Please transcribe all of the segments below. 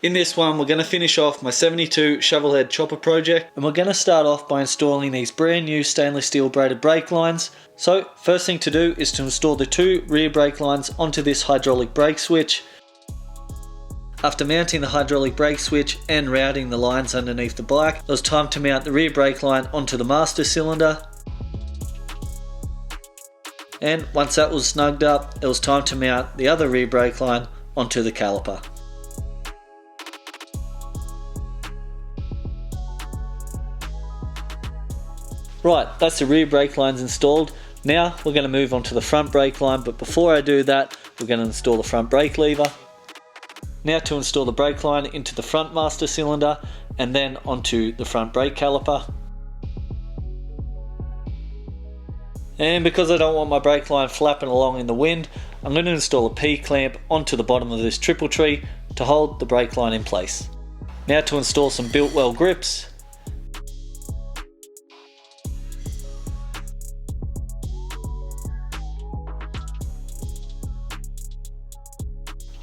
In this one, we're going to finish off my 72 Shovelhead chopper project, and we're going to start off by installing these brand new stainless steel braided brake lines. So first thing to do is to install the two rear brake lines onto this hydraulic brake switch. After mounting the hydraulic brake switch and routing the lines underneath the bike, it was time to mount the rear brake line onto the master cylinder. And once that was snugged up, it was time to mount the other rear brake line onto the caliper. Right, that's the rear brake lines installed. Now we're going to move on to the front brake line, but before I do that, we're going to install the front brake lever. Now to install the brake line into the front master cylinder and then onto the front brake caliper. And because I don't want my brake line flapping along in the wind, I'm going to install a P-clamp onto the bottom of this triple tree to hold the brake line in place. Now to install some built-well grips.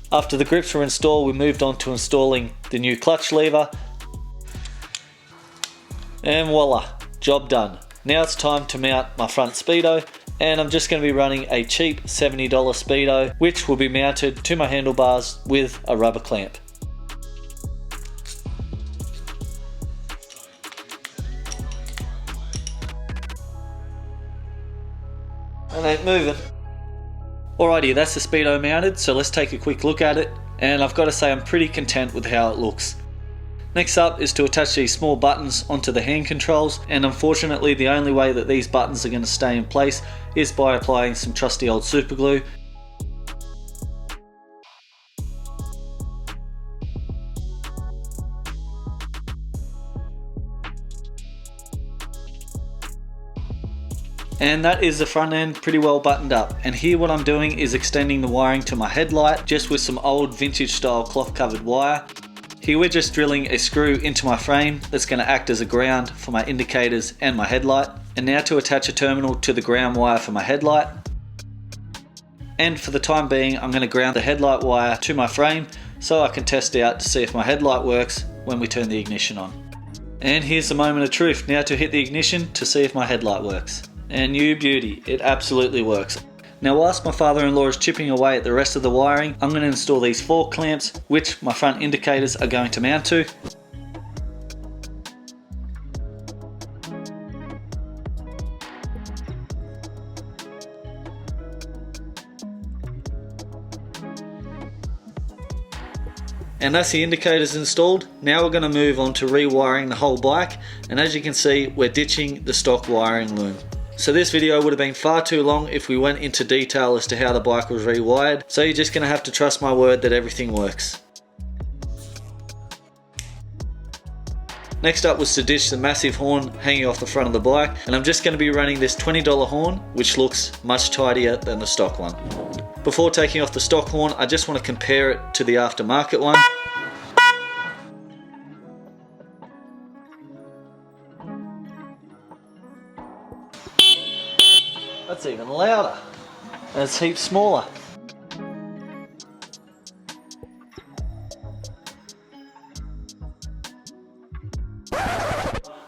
After the grips were installed, we moved on to installing the new clutch lever. And voila, job done. Now it's time to mount my front speedo, and I'm just going to be running a cheap $70 speedo, which will be mounted to my handlebars with a rubber clamp. And ain't moving. Alrighty, that's the speedo mounted, so let's take a quick look at it, and I've got to say I'm pretty content with how it looks. Next up is to attach these small buttons onto the hand controls, and unfortunately the only way that these buttons are going to stay in place is by applying some trusty old super glue. And that is the front end pretty well buttoned up. And here what I'm doing is extending the wiring to my headlight just with some old vintage style cloth covered wire. Here we're just drilling a screw into my frame that's going to act as a ground for my indicators and my headlight. And now to attach a terminal to the ground wire for my headlight. And for the time being, I'm going to ground the headlight wire to my frame so I can test out to see if my headlight works when we turn the ignition on. And here's the moment of truth. Now to hit the ignition to see if my headlight works. And you beauty, it absolutely works. Now whilst my father-in-law is chipping away at the rest of the wiring, I'm going to install these fork clamps, which my front indicators are going to mount to. And that's the indicators installed. Now we're going to move on to rewiring the whole bike, and as you can see, we're ditching the stock wiring loom. So this video would have been far too long if we went into detail as to how the bike was rewired, so you're just going to have to trust my word that everything works. Next up was to ditch the massive horn hanging off the front of the bike, and I'm just going to be running this $20 horn, which looks much tidier than the stock one. Before taking off the stock horn, I just want to compare it to the aftermarket one. That's even louder, and it's heaps smaller.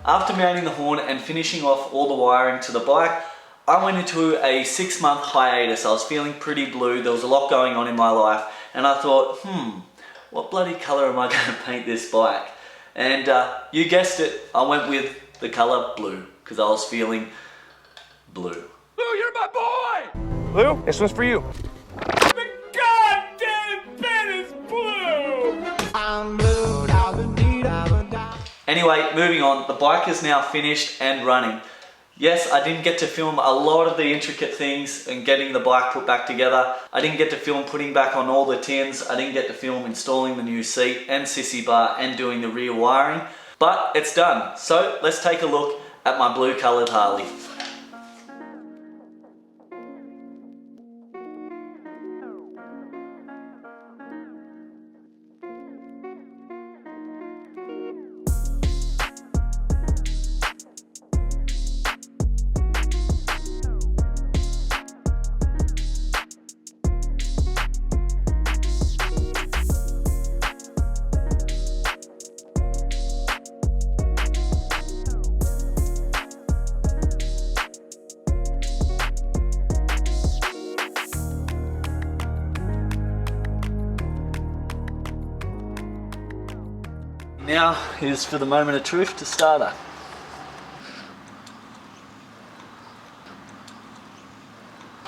After mounting the horn and finishing off all the wiring to the bike, I went into a 6-month hiatus. I was feeling pretty blue, there was a lot going on in my life, and I thought, what bloody colour am I going to paint this bike? And you guessed it, I went with the colour blue, because I was feeling blue. Lou, you're my boy! Lou, this one's for you. The goddamn pen is blue! I'm blue, Anyway, moving on, the bike is now finished and running. Yes, I didn't get to film a lot of the intricate things and getting the bike put back together. I didn't get to film putting back on all the tins. I didn't get to film installing the new seat and sissy bar and doing the rear wiring. But it's done. So let's take a look at my blue coloured Harley. Now is for the moment of truth to start her.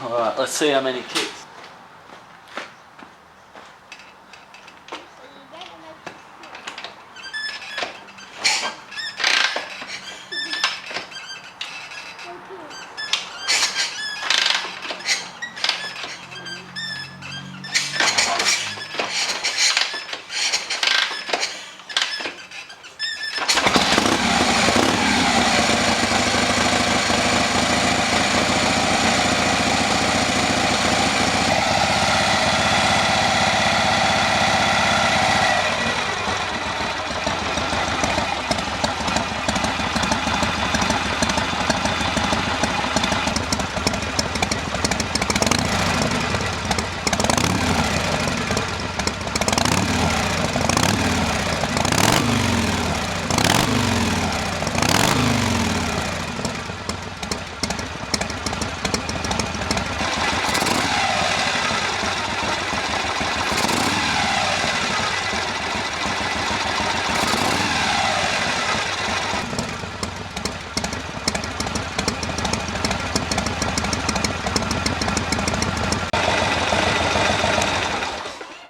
Alright, let's see how many kicks.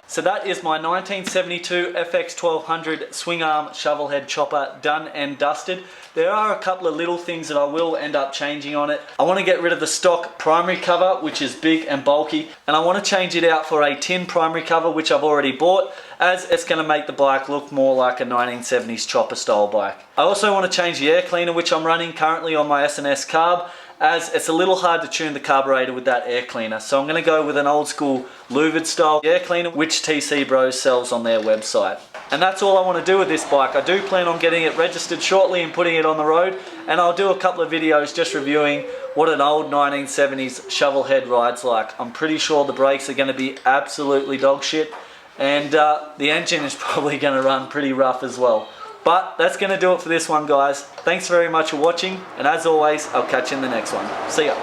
So that is my 1972 FX 1200 swing arm shovelhead chopper done and dusted. There are a couple of little things that I will end up changing on it. I want to get rid of the stock primary cover, which is big and bulky, and I want to change it out for a tin primary cover, which I've already bought, as it's going to make the bike look more like a 1970s chopper style bike. I also want to change the air cleaner, which I'm running currently on my S&S carb, as it's a little hard to tune the carburetor with that air cleaner. So I'm going to go with an old school louvered style air cleaner, which TC Bros sells on their website. And that's all I want to do with this bike. I do plan on getting it registered shortly and putting it on the road, and I'll do a couple of videos just reviewing what an old 1970s shovelhead rides like. I'm pretty sure the brakes are going to be absolutely dog shit, and the engine is probably going to run pretty rough as well. But that's going to do it for this one, guys. Thanks very much for watching, and as always, I'll catch you in the next one. See ya.